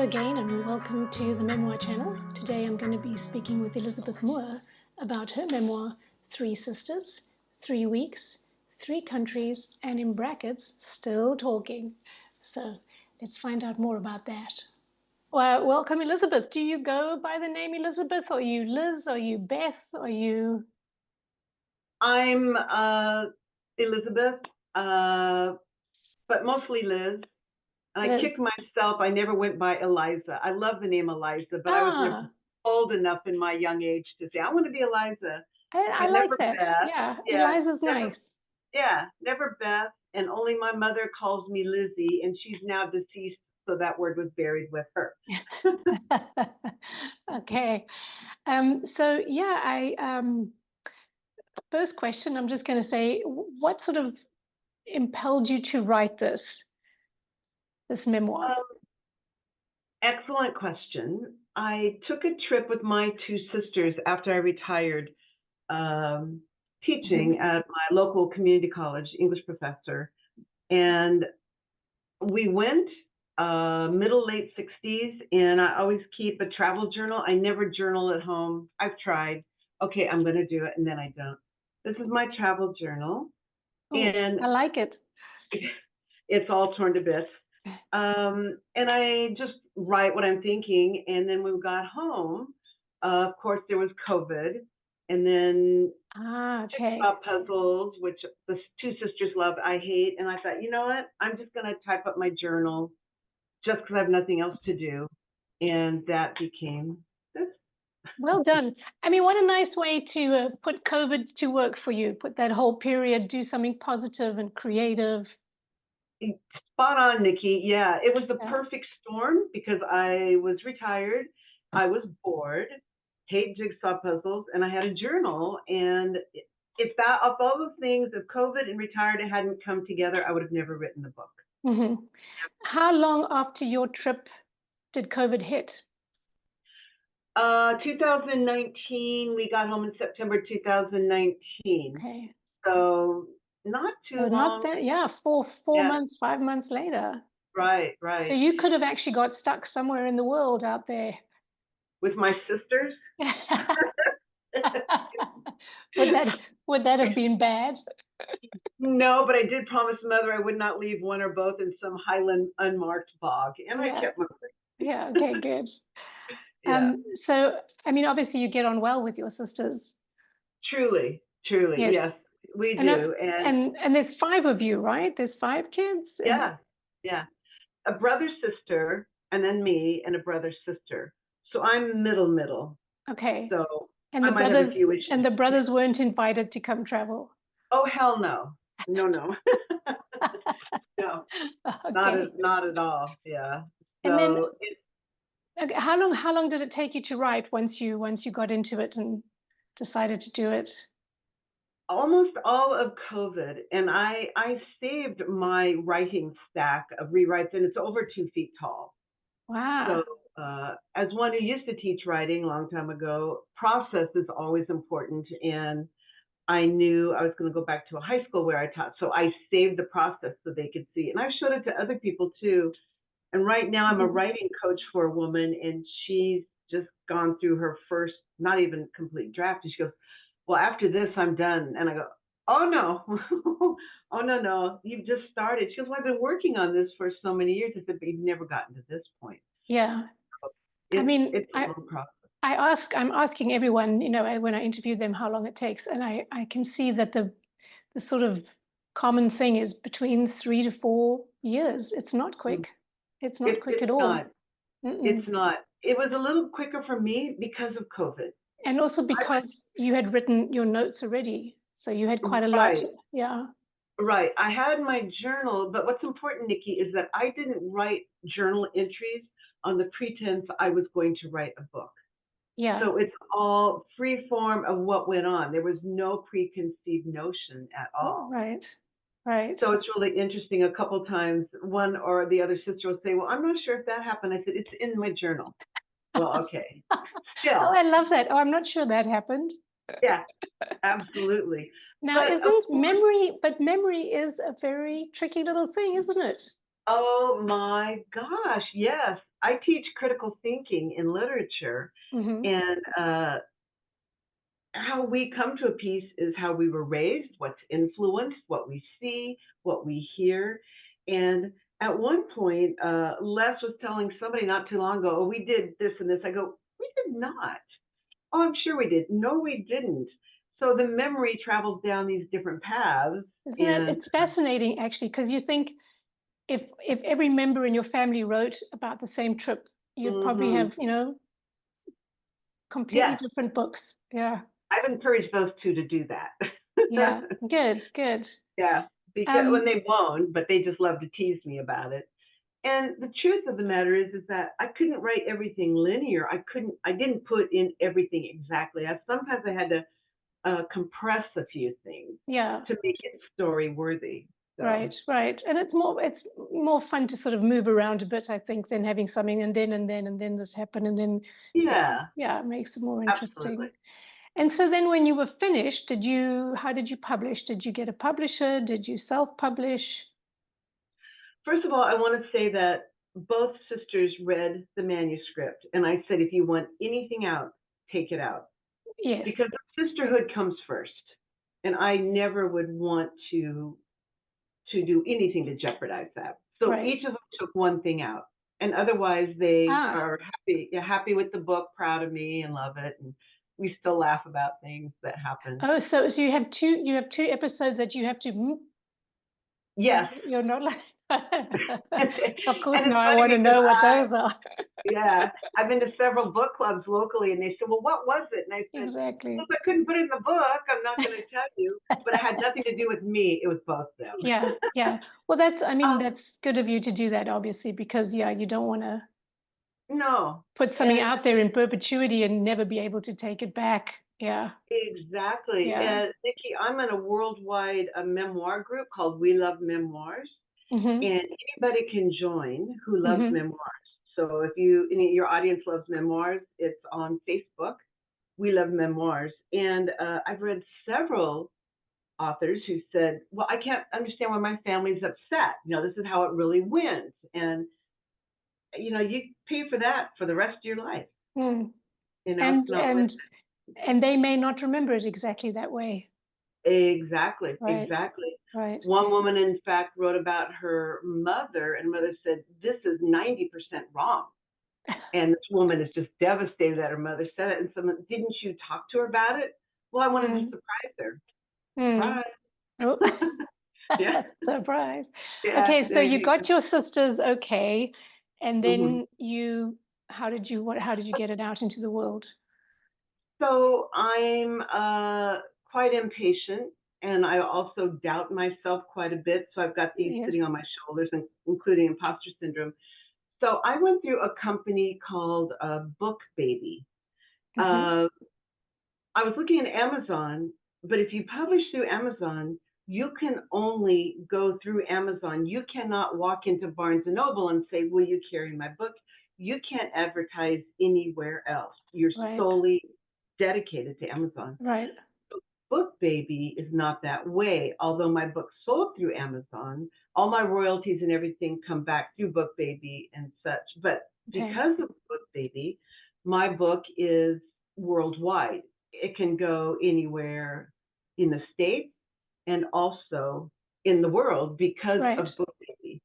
again and welcome to the Memoir channel. Today I'm going to be speaking with Elizabeth Moore about her memoir, 3 Sisters, 3 Weeks, 3 Countries, and in brackets, still talking. So let's find out more about that. Well, welcome Elizabeth. Do you go by the name Elizabeth? Are you Liz? Are you Beth? Are you... I'm Elizabeth, but mostly Liz. And I kick myself. I never went by Eliza. I love the name Eliza, but I was never old enough in my young age to say, I want to be Eliza. I like that. Beth. Yeah, Eliza's never, nice. Yeah, never Beth. And only my mother calls me Lizzie, and she's now deceased, so that word was buried with her. Okay. First question, I'm just going to say, what sort of impelled you to write this memoir? Excellent question. I took a trip with my 2 sisters after I retired teaching at my local community college, English professor. And we went middle, late 60s, and I always keep a travel journal. I never journal at home. I've tried. Okay, I'm going to do it, and then I don't. This is my travel journal. Oh, and I like it. It's all torn to bits. And I just write what I'm thinking. And then when we got home, of course, there was COVID. And then jigsaw puzzles, which the 2 sisters love, I hate. And I thought, you know what? I'm just going to type up my journal just because I have nothing else to do. And that became this. Well done. I mean, what a nice way to put COVID to work for you. Put that whole period, do something positive and creative. Spot on, Nikki. Yeah, it was the perfect storm because I was retired, I was bored, hate jigsaw puzzles, and I had a journal. And if all those things of COVID and retired hadn't come together, I would have never written the book. Mm-hmm. How long after your trip did COVID hit? 2019. We got home in September 2019. Okay. So not too long. Not that, yeah, 4 months, 5 months later. Right. So you could have actually got stuck somewhere in the world out there. With my sisters? Would that have been bad? No, but I did promise Mother I would not leave one or both in some highland unmarked bog, and I kept moving. Yeah, okay, good. So, I mean, obviously you get on well with your sisters. Truly, yes, we do. And there's 5 of you, right? There's 5 kids? Yeah. A brother, sister, and then me, and a brother, sister. So I'm middle. Okay. So and the brothers weren't invited to come travel? Oh, hell no. No. No, okay. Not at all. Yeah. So okay, how long did it take you to write once you got into it and decided to do it? Almost all of COVID, and I saved my writing stack of rewrites, and it's over 2 feet tall. Wow. So as one who used to teach writing a long time ago, process is always important, and I knew I was going to go back to a high school where I taught, so I saved the process so they could see it. And I've showed it to other people too. And right now I'm a writing coach for a woman, and she's just gone through her first, not even complete draft. And she goes, well, after this, I'm done. And I go, oh, no. Oh, no. You've just started. She goes, well, I've been working on this for so many years. I said, but you've never gotten to this point. Yeah. So it's a long process. I'm asking everyone, you know, when I interview them, how long it takes. And I can see that the sort of common thing is between 3 to 4 years. It's not quick. It's not quick at all. It's not. It was a little quicker for me because of COVID. And also because you had written your notes already. So you had quite a lot. Yeah. Right. I had my journal, but what's important, Nikki, is that I didn't write journal entries on the pretense I was going to write a book. Yeah. So it's all free form of what went on. There was no preconceived notion at all. Right. So it's really interesting. A couple times, one or the other sister will say, well, I'm not sure if that happened. I said, it's in my journal. Well, okay. Still. Oh, I love that. Oh, I'm not sure that happened. Yeah, absolutely. Now, memory is a very tricky little thing, isn't it? Oh my gosh, yes. I teach critical thinking in literature, Mm-hmm. and how we come to a piece is how we were raised, what's influenced, what we see, what we hear. And at one point, Les was telling somebody not too long ago, oh, we did this and this. I go, we did not. Oh, I'm sure we did. No, we didn't. So the memory travels down these different paths. Isn't it? And It's fascinating actually, because you think if every member in your family wrote about the same trip, you'd probably mhm, have, completely yes, different books. Yeah. I've encouraged those two to do that. Yeah. Good, good. Yeah, because when Um, they won't, but they just love to tease me about it. And the truth of the matter is that I couldn't write everything linear. I didn't put in everything exactly. Sometimes I had to compress a few things yeah, to make it story worthy. So right, right. And it's more fun to sort of move around a bit, I think, than having something and then this happened and then yeah, yeah, yeah, it makes it more absolutely. interesting. And so then when you were finished, how did you publish? Did you get a publisher? Did you self-publish? First of all, I want to say that both sisters read the manuscript, and I said, if you want anything out, take it out, Yes. because sisterhood comes first, and I never would want to do anything to jeopardize that. So Right. each of them took one thing out, and otherwise they Ah, are happy, yeah, happy with the book, proud of me, and love it. And we still laugh about things that happen. oh, so you have two episodes that you have to Yes, you're not like and of course it's now I funny want to because know what those are. yeah, I've been to several book clubs locally, and they said, "Well, what was it?" And I said, "Well, Exactly. if I couldn't put it in the book, I'm not going to tell you." But it had nothing to do with me; it was both them. Yeah, yeah. Well, I mean, um, that's good of you to do that, obviously, because yeah, you don't want to no, put something and out there in perpetuity and never be able to take it back. Yeah, exactly. yeah. And Nikki, I'm in a worldwide memoir group called We Love Memoirs, Mm-hmm. and anybody can join who loves Mm-hmm. memoirs. So if your audience loves memoirs, it's on Facebook. We Love Memoirs, and I've read several authors who said, "Well, I can't understand why my family's upset. This is how it really went, and you pay for that for the rest of your life. Mm. It's And not worth." and and they may not remember it exactly that way. Exactly, Right, exactly. right. One woman, in fact, wrote about her mother, and mother said, "This is 90% wrong." And this woman is just devastated that her mother said it. And someone, "Didn't you talk to her about it?" "Well, I wanted to Mm. surprise her." Mm. Surprise. Oh. Yeah, Surprise. yeah, Okay, so there you you got your sisters okay, and go. Hmm. then how did you get it out into the world? So I'm quite impatient, and I also doubt myself quite a bit. So I've got these Yes. sitting on my shoulders, including imposter syndrome. So I went through a company called Book Baby. Mm-hmm. Uh, I was looking at Amazon, but if you publish through Amazon, you can only go through Amazon. You cannot walk into Barnes and Noble and say, "Will you carry my book?" You can't advertise anywhere else. You're Right, solely dedicated to Amazon. right. Book Baby is not that way. Although my book sold through Amazon, all my royalties and everything come back through Book Baby and such. But Okay, because of Book Baby, my book is worldwide. It can go anywhere in the States and also in the world because right. of Book Baby.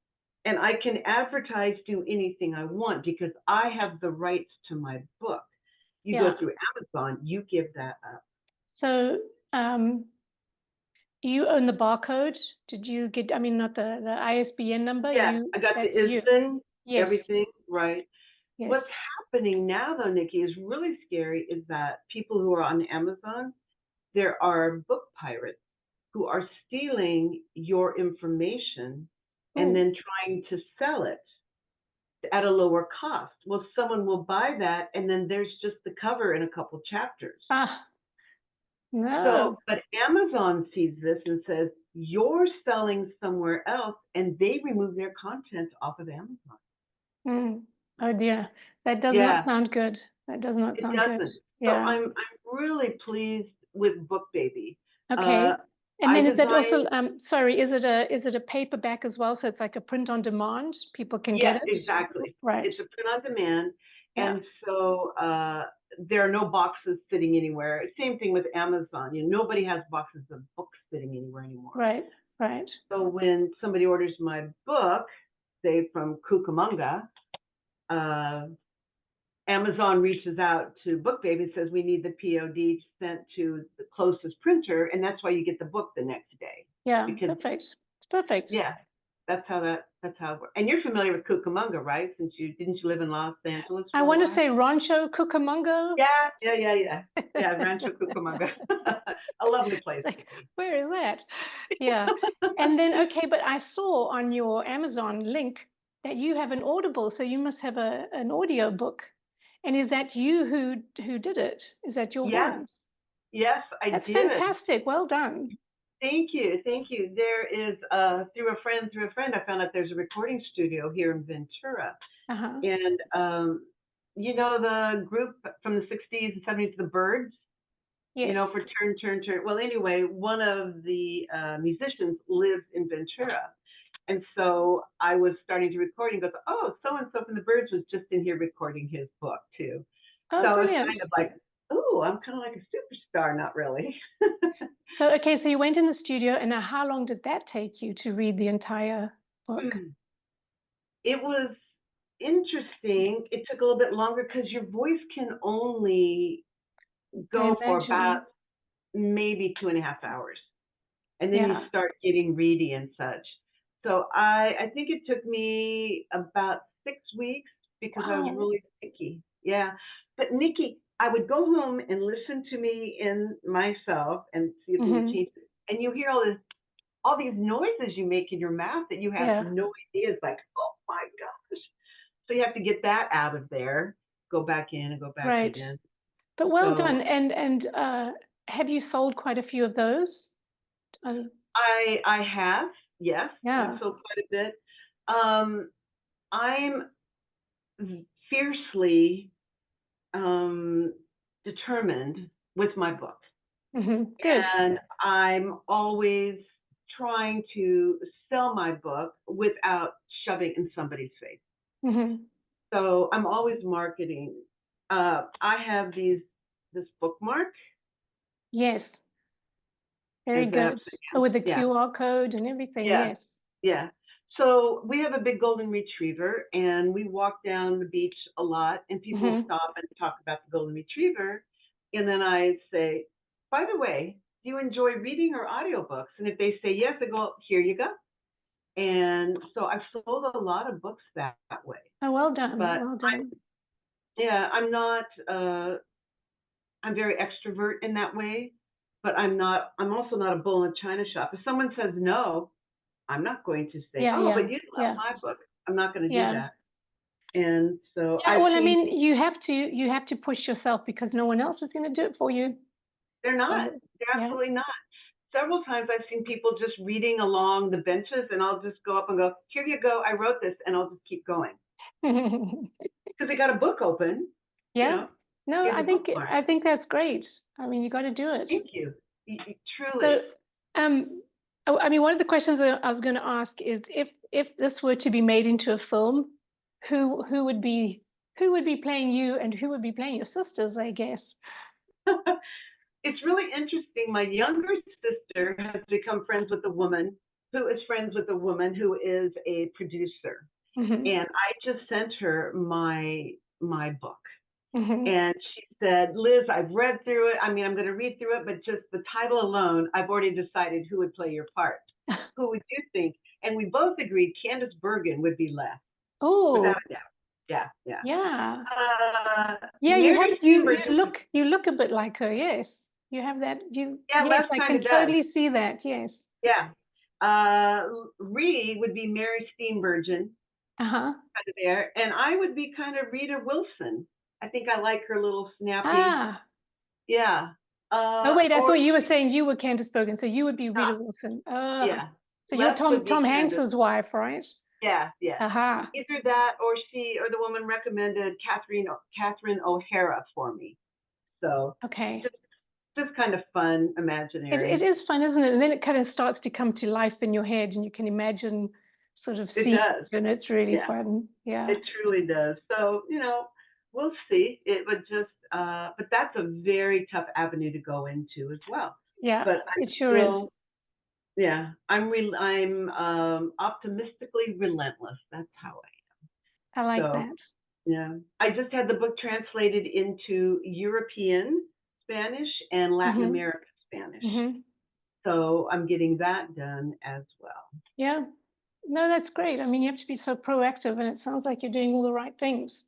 And I can advertise, do anything I want because I have the rights to my book. You go Yeah. through Amazon, you give that up. So, you own the barcode. Did you get, I mean, not the ISBN number, Yes, I got the that's you. ISBN, Yes, everything, right. What's yes. happening now, though, Nikki, is really scary is that people who are on Amazon, there are book pirates who are stealing your information and Oh, then trying to sell it at a lower cost. Well, someone will buy that, and then there's just the cover in a couple chapters. ah, no. So, but Amazon sees this and says, "You're selling somewhere else," and they remove their content off of Amazon. Mm. Oh dear. That does not Yeah, sound good. That does not it sound good. doesn't. So Yeah. I'm really pleased with Book Baby. Uh, Okay. And then is that also, designed, sorry, is it a paperback as well? So it's like a print on demand? People can get yes, it? exactly. Right. It's a print on demand. Yeah. And so there are no boxes sitting anywhere. Same thing with Amazon. Nobody has boxes of books sitting anywhere anymore. Right. Right. So when somebody orders my book, say from Cucamonga, uh, Amazon reaches out to BookBaby and says, we need the POD sent to the closest printer, and that's why you get the book the next day. Yeah. Because, Perfect. It's perfect. yeah, that's how it works. And you're familiar with Cucamonga, right? Since didn't you live in Los Angeles I for a want to while? say Rancho Cucamonga. Yeah, Rancho Cucamonga. A lovely place It's to like, be. where is that? Yeah. And then, okay, but I saw on your Amazon link that you have an Audible, so you must have an audio book. And is that you who did it? Is that your Yes, voice? yes, I That's did. fantastic. Well done. Thank you, thank you. There is through a friend, I found out there's a recording studio here in Ventura, Uh-huh. and the group from the '60s and '70s, the Birds. Yes. For Turn, Turn, Turn. Well, anyway, one of the musicians lives in Ventura, and so I was starting to record and goes, oh, so and so from the Birds was just in here recording his book too. Oh, So it's brilliant. kind of like, oh, I'm kind of like a superstar, not really. So, okay, so you went in the studio, and now how long did that take you to read the entire book? It was interesting. It took a little bit longer because your voice can only I go for about imagine. maybe 2.5 hours. And then you Yeah. start getting ready and such. So I think it took me about 6 weeks because I was Wow. really picky. Yeah. But Nikki, I would go home and listen to me in myself and see if there were Hmm. changes. And you hear all these noises you make in your mouth that you have Yeah. no idea. It's like, oh my gosh. So you have to get that out of there, go back in and go back Right. in. But well So done. And have you sold quite a few of those? Uh, I have, yes, I've yeah. sold quite a bit. Um, I'm fiercely determined with my book, Good. and I'm always trying to sell my book without shoving in somebody's face. Hmm. So I'm always marketing. I have this bookmark. Yes. Very Is that good. Oh, with the yeah, QR code and everything. yeah. Yes. Yeah. So we have a big golden retriever, and we walk down the beach a lot, and people Hmm. stop and talk about the golden retriever. And then I say, by the way, do you enjoy reading or audiobooks? And if they say yes, I go, here you go. And so I've sold a lot of books that way. Oh, well done. But Well done. yeah, I'm not, I'm very extrovert in that way, but I'm also not a bull in a china shop. If someone says no, I'm not going to say, Yeah. oh, Yeah. but you love Yeah. my book. I'm not going to do Yeah. that. And so Yeah. I've Well, I changed. mean, you have to push yourself because no one else is going to do it for you. They're not. So, They're yeah. absolutely not. Several times I've seen people just reading along the benches, and I'll just go up and go, here you go. I wrote this, and I'll just keep going because they got a book open. You Yeah. know, No, here's a I think bookmark. I think that's great. I mean, you got to do it. Thank you. So, Truly. um, I mean, one of the questions that I was going to ask is if this were to be made into a film, who would be playing you and who would be playing your sisters, I guess. It's really interesting. My younger sister has become friends with a woman who is friends with a woman who is a producer. Hmm. And I just sent her my book. Hmm. And she said, Liz, I've read through it. I mean, I'm going to read through it, but just the title alone, I've already decided who would play your part. Who would you think? And we both agreed Candace Bergen would be left, without Oh, a doubt. Yeah, yeah. yeah. Yeah, you have Mary Steenburgen, you look a bit like her, yes. You have that yeah, yes, Les I kind can of does. totally see that, yes. Yeah. Ree would be Mary Steenburgen, Uh-huh. kind of there. And I would be kind of Rita Wilson. I think I like her little snappy. Ah. Yeah. Oh wait, I Or thought you were saying you were Candace Bergen, so you would be Rita Wilson. yeah. So you're Les would be Tom Candace. Hanks's wife, right? Yeah, yeah. Aha. Either that or the woman recommended Catherine O'Hara for me. So Okay. just kind of fun, It imaginary. is fun, isn't it? And then it kind of starts to come to life in your head, and you can imagine sort of It scenes, does. and it's really Yeah, fun. Yeah. it truly does. So, we'll see. It would just, but that's a very tough avenue to go into as well. Yeah, But I it sure is. still, yeah, I'm optimistically relentless. That's how I like so, that. yeah. I just had the book translated into European Spanish and Latin Mhm. American Spanish. Mhm. So I'm getting that done as well. Yeah. No, that's great. I mean, you have to be so proactive, and it sounds like you're doing all the right things.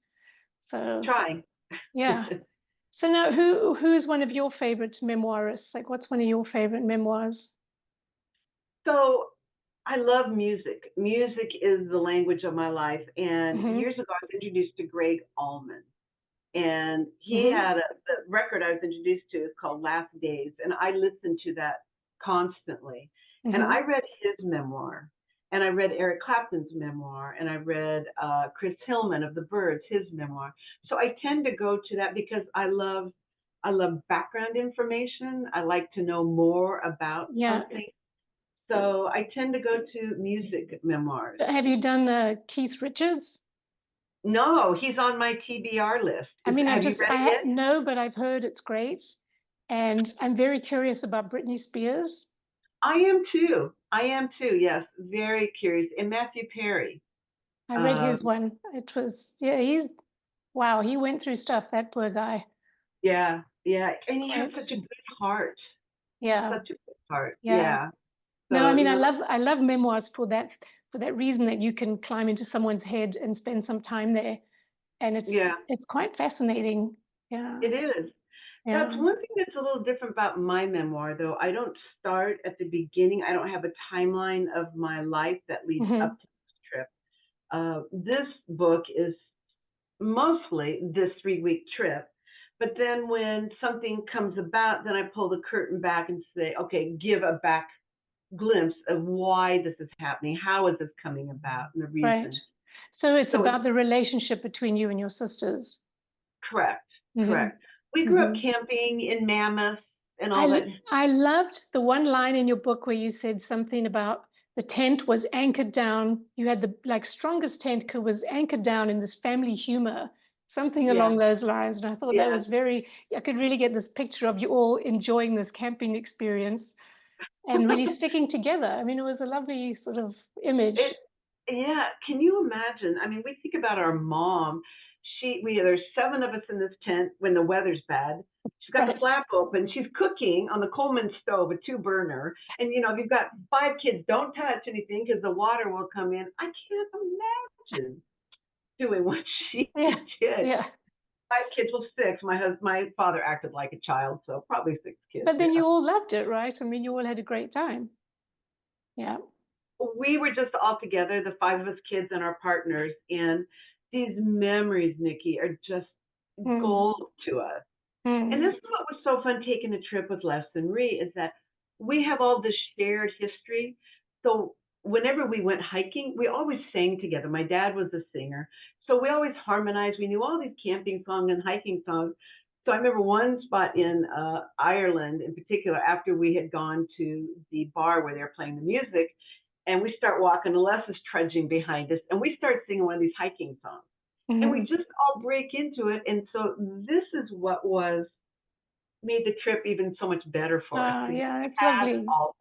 So, Trying. yeah. So now who's one of your favorite memoirists? Like, what's one of your favorite memoirs? So I love music. Music is the language of my life. And Mhm. years ago, I was introduced to Greg Allman. And he Mhm. had the record I was introduced to is called Last Days. And I listened to that constantly. And I Mhm. read his memoir. And I read Eric Clapton's memoir. And I read Chris Hillman of the Byrds, his memoir. So I tend to go to that because I love background information. I like to know more about Yeah. something. So I tend to go to music memoirs. Have you done Keith Richards? No, he's on my TBR list. I mean, Have you read it yet? no, but I've heard it's great, and I'm very curious about Britney Spears. I am too. I am too. Yes, very curious. And Matthew Perry. I read Um, his one. It was yeah, he's wow, he went through stuff, that poor guy. yeah, yeah. And he has Quite such a good heart. yeah, Such a good heart. yeah. Yeah. No, I So mean, no, I love memoirs for that reason that you can climb into someone's head and spend some time there, and yeah, it's quite fascinating. Yeah, it is. That's yeah. one thing that's a little different about my memoir, though. I don't start at the beginning. I don't have a timeline of my life that leads up Mhm. to this trip. This book is mostly this 3-week trip. But then when something comes about, then I pull the curtain back and say, okay, give a back glimpse of why this is happening. How is this coming about and the Right. reason. So it's So it's about the relationship between you and your sisters. correct, Mhm. correct. We grew up Mhm. camping in Mammoth and all that. I loved the one line in your book where you said something about the tent was anchored down. You had the like strongest tent was anchored down in this family humor, something Yeah, along those lines. And I thought that yeah. was very, I could really get this picture of you all enjoying this camping experience and really sticking together. I mean, it was a lovely sort of It image. Yeah, can you imagine? I mean, we think about our mom. There's 7 of us in this tent when the weather's bad. She's got the Right. flap open. She's cooking on the Coleman stove, a 2 burner. And if you've got 5 kids, don't touch anything because the water will come in. I can't imagine doing what she Yeah. did. Yeah. 5 kids, well, 6. My father acted like a child, so probably 6 kids. But then Yeah. you all loved it, right? I mean, you all had a great time. Yeah. We were just all together, the 5 of us kids and our partners, and these memories, Nikki, are just Mm. gold to us. And Mm. this is what was so fun taking a trip with Les and Ree is that we have all this shared history. So whenever we went hiking, we always sang together. My dad was a singer, so we always harmonized. We knew all these camping songs and hiking songs. So I remember one spot in Ireland in particular, after we had gone to the bar where they were playing the music, and we start walking, and Les is trudging behind us, and we start singing one of these hiking songs. And we Mhm. just all break into it. And so this is what was made the trip even so much better for us to get Yeah, it's past lovely. all.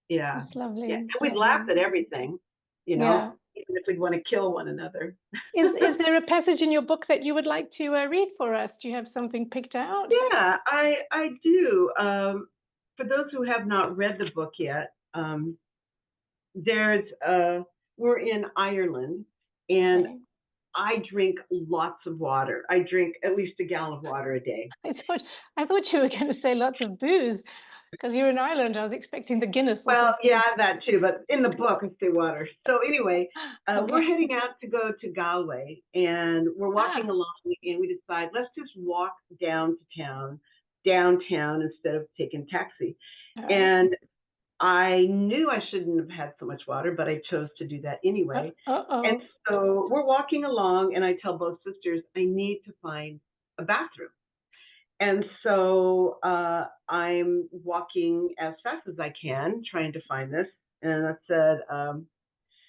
Yeah, It's lovely. yeah. And It's we'd laughed lovely. at everything, Yeah. even if we'd want to kill one another. Is there a passage in your book that you would like to read for us? Do you have something picked out? Yeah, I do. For those who have not read the book yet, there's we're in Ireland, and Okay. I drink lots of water. I drink at least a gallon of water a day. I thought I thought you were going to say lots of booze because you're in Ireland. I was expecting the Guinness or Well, something. yeah, that too, but in the book, I say water. So anyway, we're Okay. heading out to go to Galway, and we're walking Ah. along, and we decide let's just walk downtown instead of taking taxi. All right. And I knew I shouldn't have had so much water, but I chose to do that anyway. And Uh-oh. so we're walking along, and I tell both sisters I need to find a bathroom. And so I'm walking as fast as I can, trying to find this. And I said,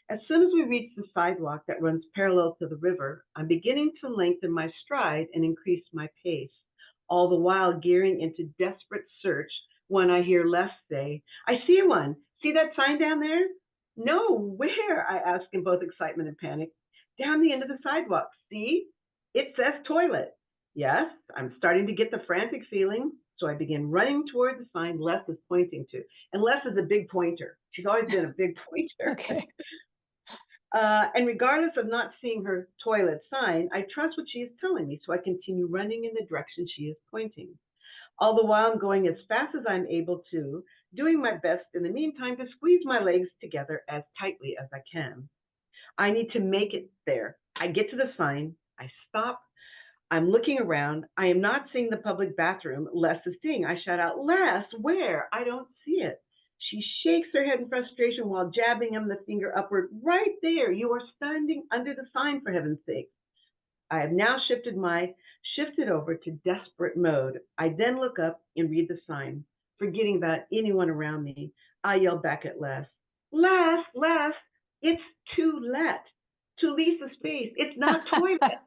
as soon as we reach the sidewalk that runs parallel to the river, I'm beginning to lengthen my stride and increase my pace, all the while gearing into desperate search when I hear Les say, I see one. See that sign down there? No, where? I ask in both excitement and panic. Down the end of the sidewalk. See? It says toilet. Yes, I'm starting to get the frantic feeling, so I begin running toward the sign Les is pointing to. And Les is a big pointer. She's always been a big pointer. Okay. And regardless of not seeing her toilet sign, I trust what she is telling me, so I continue running in the direction she is pointing. All the while, I'm going as fast as I'm able to, doing my best in the meantime to squeeze my legs together as tightly as I can. I need to make it there. I get to the sign. I stop. I'm looking around. I am not seeing the public bathroom Les is seeing. I shout out, Les, where? I don't see it. She shakes her head in frustration while jabbing him the finger upward. Right there. You are standing under the sign, for heaven's sake. I have now shifted over to desperate mode. I then look up and read the sign. Forgetting about anyone around me, I yell back at Les. Les, it's to let. To lease the space. It's not toilet.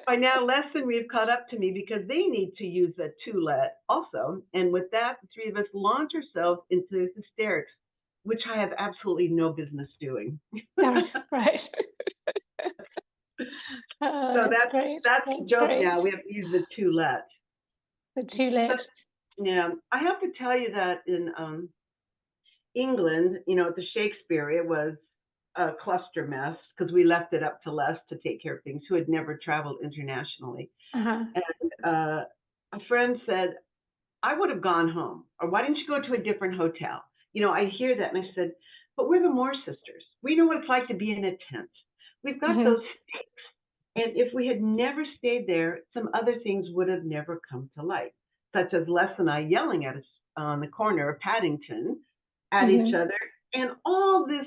By now, Les and Reeve caught up to me because they need to use the to-let also. And with that, the three of us launch ourselves into hysterics, which I have absolutely no business doing. Right. So that's great. the joke great. now. We have to use the to-let. The to-let. Yeah, I have to tell you that in England, at the Shakespeare, it was a cluster mess because we left it up to Les to take care of things, who had never traveled internationally. Uh-huh. And a friend said, I would have gone home, or why didn't you go to a different hotel? I hear that and I said, but we're the Moore sisters. We know what it's like to be in a tent. We've got those stakes. And if we had never stayed there, some other things would have never come to light, such as Les and I yelling at us on the corner of Paddington at each other. And all this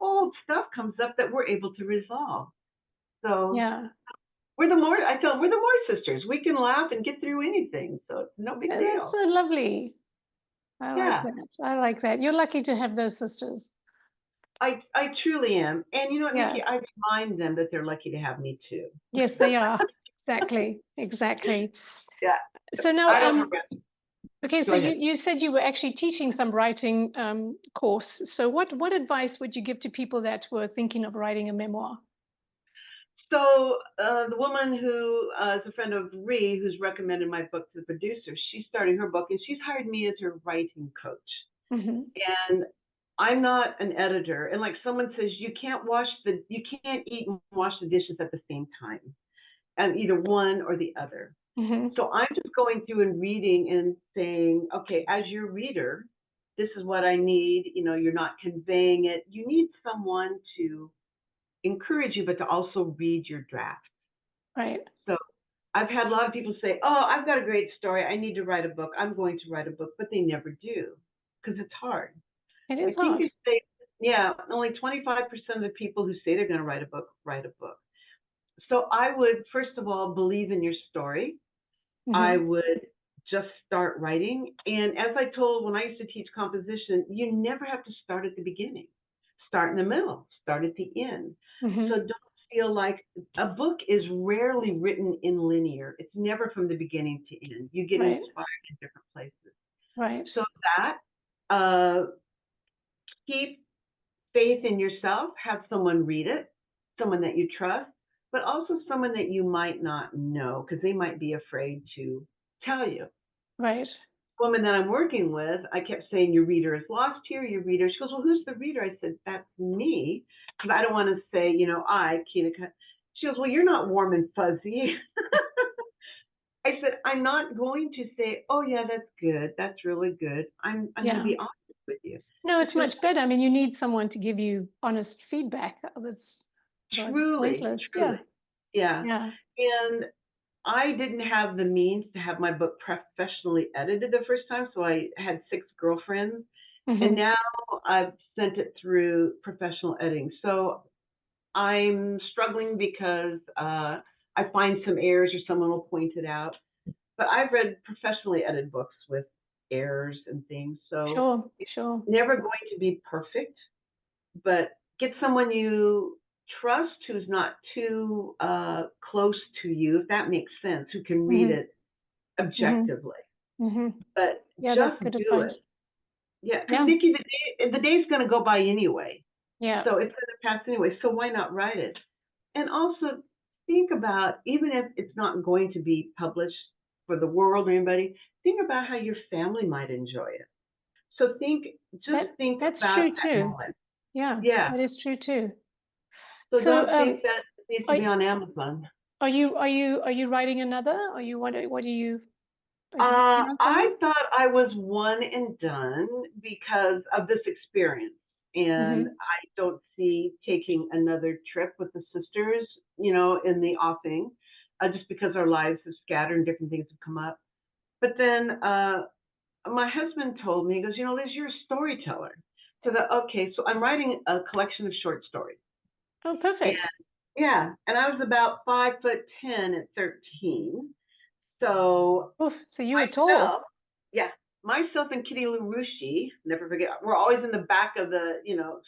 old stuff comes up that we're able to resolve. So yeah, we're the Moore sisters. We can laugh and get through anything. So it's no big deal. That's so lovely. I like that. I like that. You're lucky to have those sisters. I truly am. And you know what, Nikki, I remind them that they're lucky to have me too. Yes, they are. Exactly. Yeah. So now, okay, so ahead. you said you were actually teaching some writing course. So what advice would you give to people that were thinking of writing a memoir? So the woman who is a friend of Ree, who's recommended my book to the producer, she's starting her book and she's hired me as her writing coach. And I'm not an editor. And like someone says, you can't eat and wash the dishes at the same time, and either one or the other. So I'm just going through and reading and saying, okay, as your reader, this is what I need. You're not conveying it. You need someone to encourage you, but to also read your draft. Right. So I've had a lot of people say, oh, I've got a great story. I need to write a book. I'm going to write a book, but they never do because it's hard. It is hard. Only 25% of the people who say they're going to write a book, write a book. So I would, first of all, believe in your story. I would just start writing. And as I told when I used to teach composition, you never have to start at the beginning. Start in the middle, start at the end. So don't feel like a book is rarely written in linear. It's never from the beginning to end. You get inspired in different places. Right. So that, keep faith in yourself, have someone read it, someone that you trust, but also someone that you might not know because they might be afraid to tell you. Right. The woman that I'm working with, I kept saying, your reader is lost here, your reader. She goes, well, who's the reader? I said, that's me. Because I don't want to say, Kina. She goes, well, you're not warm and fuzzy. I said, I'm not going to say, oh, yeah, that's good. That's really good. I'm going to be honest with you. No, it's much better. I mean, you need someone to give you honest feedback. That's pointless. Truly. Yeah. And I didn't have the means to have my book professionally edited the first time, so I had 6 girlfriends, and now I've sent it through professional editing. So I'm struggling because I find some errors or someone will point it out. but I've read professionally edited books with errors and things, so Sure, it's sure. never going to be perfect, but get someone you trust who's not too close to you, if that makes sense, who can read Hmm. it Hmm. objectively. Hmm. But Yeah, just that's good do it. advice. Yeah, because Yeah, Nikki, the day's going to go by anyway. yeah. So it's going to pass anyway. So why not write it? And also think about, even if it's not going to be published for the world or anybody, think about how your family might enjoy it. So just think That's about true that too. moment. Yeah, Yeah. that is true too. So So, don't think that it needs to are be on Amazon. are you writing another? Are you are you working on I something? thought I was one and done because of this experience. And Hmm. I don't see taking another trip with the sisters, in the offing, just because our lives have scattered and different things have come up. But then my husband told me, he goes, Liz, you're a storyteller. So okay, so I'm writing a collection of short stories. Oh, And perfect. yeah, and I was about 5'10" at 13. So Oof, so you were tall. myself, yeah, myself and Kitty Lou Rushi, never forget, we're always in the back of the,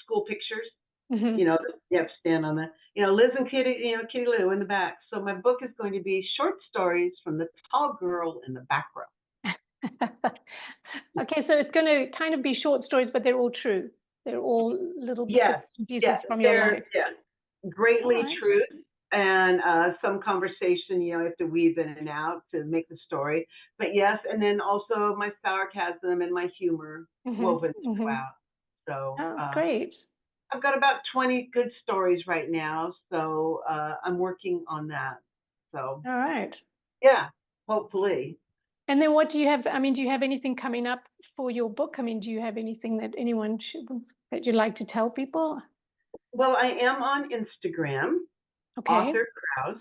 school pictures. Hmm. You have to stand on the, Liz and Kitty, Kitty Lou in the back. So my book is going to be short stories from the tall girl in the back row. Okay, so it's going to kind of be short stories, but they're all true. They're all little Yes, bits and yes, pieces from your they're, life. yeah, All greatly right. truth and some conversation, you have to weave in and out to make the story. But yes, and then also my sarcasm and my humor Hmm. woven Hmm. throughout. So Oh, great. I've got about 20 good stories right now. So I'm working on that. So All right. yeah, hopefully. And then what do you have? I mean, do you have anything coming up for your book? I mean, do you have anything that you'd like to tell people? Well, I am on Instagram, Okay. author Kraus,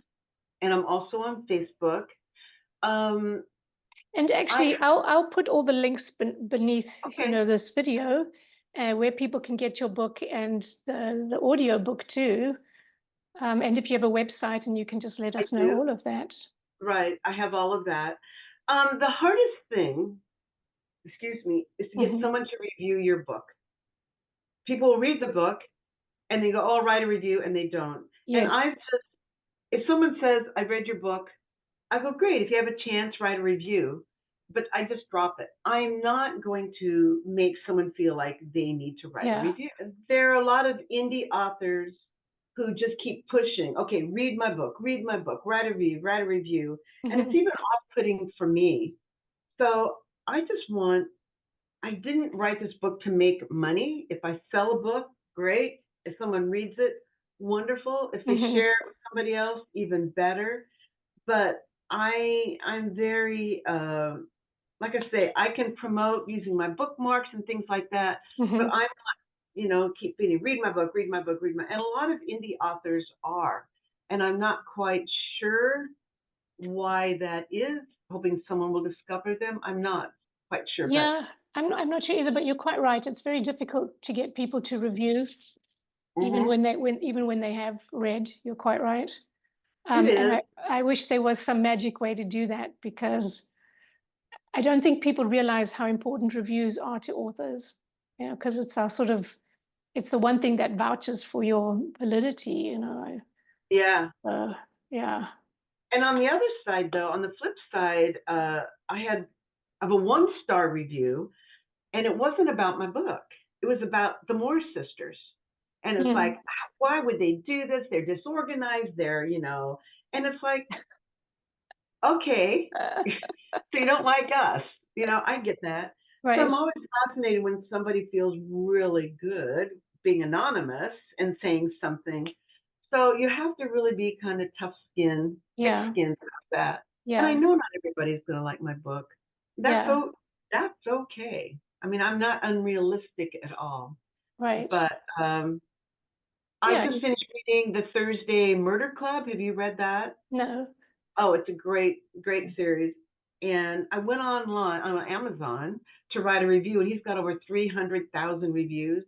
and I'm also on Facebook. Um, And I actually, I'll put all the links beneath, okay, this video, where people can get your book and the audio book too. And if you have a website, and you can just let I us know do. all of that. Right, I have all of that. The hardest thing, excuse me, is to get Hmm. someone to review your book. People will read the book and they go, "Oh, write a review," and they don't. And Yes. if someone says, "I read your book," I go, "Great. If you have a chance, write a review." But I just drop it. I'm not going to make someone feel like they need to write a Yeah. review. There are a lot of indie authors who just keep pushing. Okay, read my book, write a review, write a review. And it's Hmm. even off-putting for me. So I didn't write this book to make money. If I sell a book, great. If someone reads it, wonderful. If they Hmm. share it with somebody else, even better. But I'm very like I say, I can promote using my bookmarks and things like that. But Hmm. I'm keep feeding, read my book, read my book, and a lot of indie authors are. And I'm not quite sure why that is, hoping someone will discover them. I'm not quite sure, but Yeah, I'm not sure either, but you're quite right. It's very difficult to get people to review, even mhm, even when they have read. You're quite right. it And is. I wish there was some magic way to do that, because I don't think people realize how important reviews are to authors. Because it's the one thing that vouches for your validity. Yeah. Uh, yeah. And on the other side, though, on the flip side, I have a 1-star review, and it wasn't about my book. It was about the Moore sisters. And it's like, Mm. why would they do this? They're disorganized. And it's like, okay, so you don't like us. I get that. So I'm Right. always fascinated when somebody feels really good being anonymous and saying something. So you have to really be kind of tough skin, thick Yeah. skinned about that. And I Yeah. know not everybody's going to like my book. That's Yeah. so that's okay. I mean, I'm not unrealistic at all. Right. But I Yeah. just finished reading The Thursday Murder Club. Have you read that? No. Oh, it's a great, great series. And I went online on Amazon to write a review, and he's got over 300,000 reviews.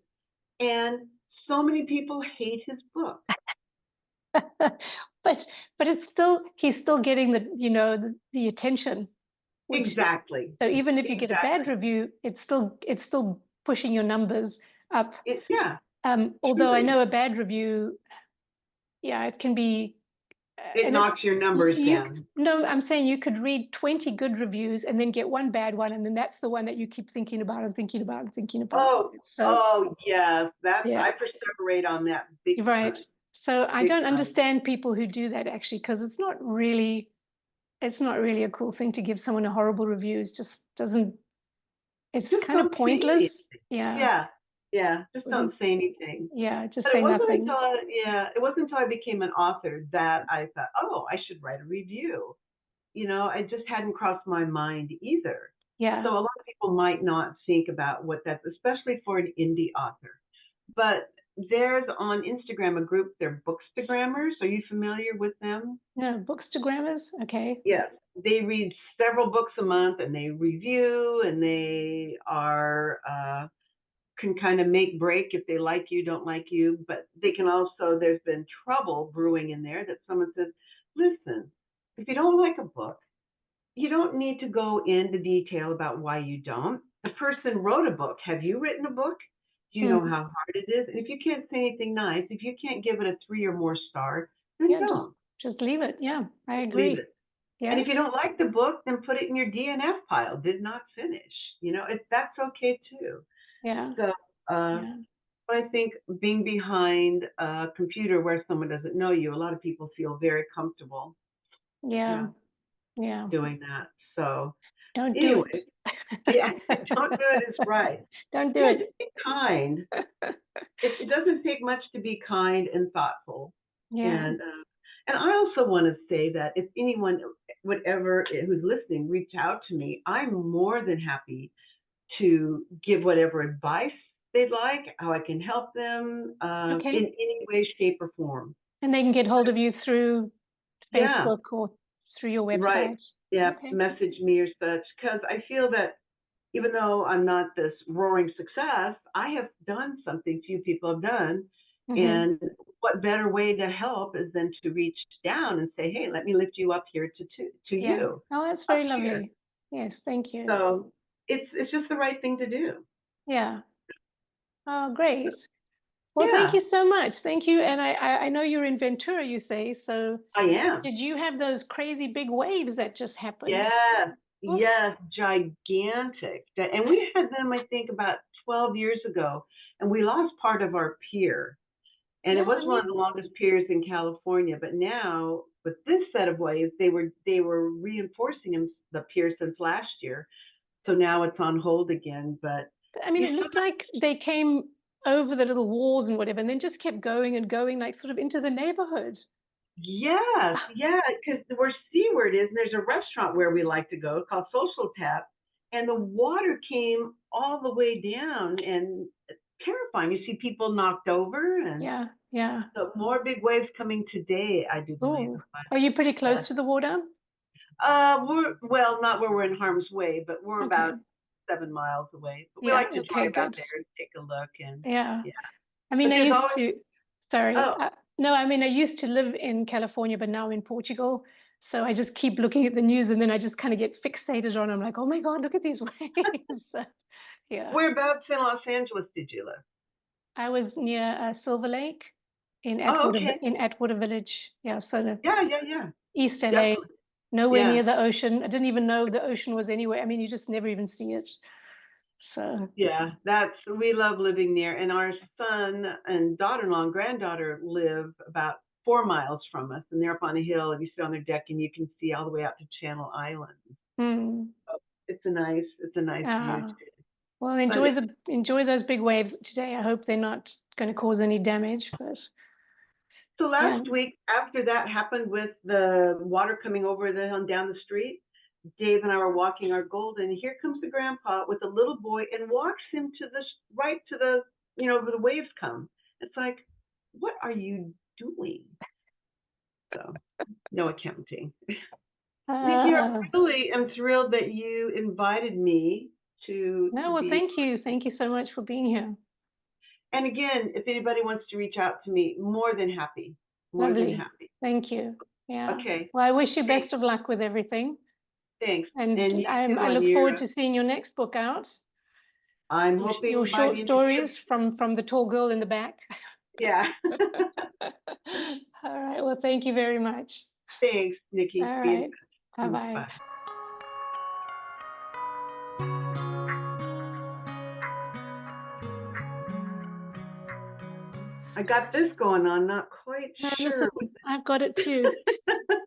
And so many people hate his book. But he's still getting the attention. which Exactly. so even if you get a bad Exactly. review, it's still pushing your numbers up. Yeah, Although I truly. know a bad review, yeah, it can be, It and it's knocks your numbers you. down. No, I'm saying you could read 20 good reviews and then get one bad one, and then that's the one that you keep thinking about and thinking about and thinking about. Oh, So oh yes, yeah, I perseverate on that big you're right. time, So I big don't time. understand people who do that actually, because it's not really a cool thing to give someone a horrible review. It just doesn't, it's Just kind of don't say pointless. anything. Yeah. Yeah, yeah, just don't Doesn't, say anything. yeah, just But it say wasn't until nothing. it wasn't until I became an author that I thought, oh, I should write a review. It just hadn't crossed my mind either. So Yeah. a lot of people might not think about what that's, especially for an indie author. But there's on Instagram a group, they're Bookstagrammers. Are you familiar with them? No, bookstagrammers. Okay. Yes. They read several books a month and they review and they are can kind of make break if they like you, don't like you, but they can also, there's been trouble brewing in there that someone says, listen, if you don't like a book, you don't need to go into detail about why you don't. The person wrote a book. Have you written a book? Do you know Mm. how hard it is? And if you can't say anything nice, if you can't give it a 3 or more star, then Yeah, don't. just leave it. Yeah, I Just leave agree. it. And Yeah. if you don't like the book, then put it in your DNF pile. Did not finish. That's okay too. Yeah. So Yeah. I think being behind a computer where someone doesn't know you, a lot of people feel very comfortable, you Yeah. know, Yeah. doing that. So Don't do it. anyway, yeah, don't do it is right. Don't do Yeah, it. just be kind. It doesn't take much to be kind and thoughtful. Yeah. And I also want to say that if anyone, whatever who's listening, reach out to me, I'm more than happy to give whatever advice they'd like, how I can help them Okay. in any way, shape, or form. And they can get hold of you through Yeah, Facebook or through your right. website. Yeah, Okay. message me or such, because I feel that even though I'm not this roaring success, I have done something few people have done. Mm-hmm. And what better way to help is than to reach down and say, hey, let me lift you up here to Yeah. you Oh, that's up very here. lovely. Yes, thank you. So it's just the right thing to do. Yeah. Oh, great. Well, thank Yeah, you so much. Thank you. And I know you're in Ventura, you say. So I am. did you have those crazy big waves that just happened? Yes, Oof. yes, gigantic. And we had them, I think, about 12 years ago, and we lost part of our pier. And Yeah, it I was one mean, of the longest piers in California. But now, with this set of waves, they were reinforcing the pier since last year. So now it's on hold again. But you it still looked like they came over the little walls and whatever, and then just kept going and going, like sort of into the neighborhood. yes, yeah, because where Seaward is, and there's a restaurant where we like to go called Social Tap, and the water came all the way down, and it's terrifying. You see people knocked over, and Yeah, yeah. so more big waves coming today, I do believe. Oh, are you pretty close Yes. to the water? We're well, not where we're in harm's way, but we're Okay. about 7 miles away. But we Yeah, like to okay, drive out good. there and take a look, and Yeah. yeah. I mean, But I there's used always to, sorry, oh no, I mean, I used to live in California, but now in Portugal. So I just keep looking at the news and then I just kind of get fixated on, I'm like, oh my God, look at these waves. So, yeah. whereabouts in Los Angeles did you live? I was near Silver Lake Oh, okay. In Atwater Village. Yeah, so the Yeah, yeah, yeah. East LA, Definitely. nowhere Yeah. near the ocean. I didn't even know the ocean was anywhere. I mean, you just never even see it. So, Yeah, we love living near, and our son and daughter-in-law and granddaughter live about 4 miles from us, and they're up on a hill, and you sit on their deck, and you can see all the way out to Channel Island. hmm. It's a nice view uh, too. well, But enjoy those big waves today. I hope they're not going to cause any damage, but so yeah. last week, after that happened with the water coming over the hill and down the street, Dave and I were walking our golden. And here comes the grandpa with a little boy and walks him to the right to where the waves come. It's like, what are you doing? So no accounting. Nikki, I Uh, really am thrilled that you invited me to no, well, be. thank you. Thank you so much for being here. And again, if anybody wants to reach out to me, more than happy. More than Lovely. happy. Thank you. Yeah. Okay. Well, I wish you Hey, best of luck with everything. Thanks. And And you too I on look forward your, to seeing your next book out. I'm Your hoping by short the end of the year. stories from the tall girl in the back. Yeah. All right. Well, thank you very much. Thanks, Nikki. All Be in right. Bye touch. bye. Bye. I got this going on, not quite Now, listen, sure. I've got it too.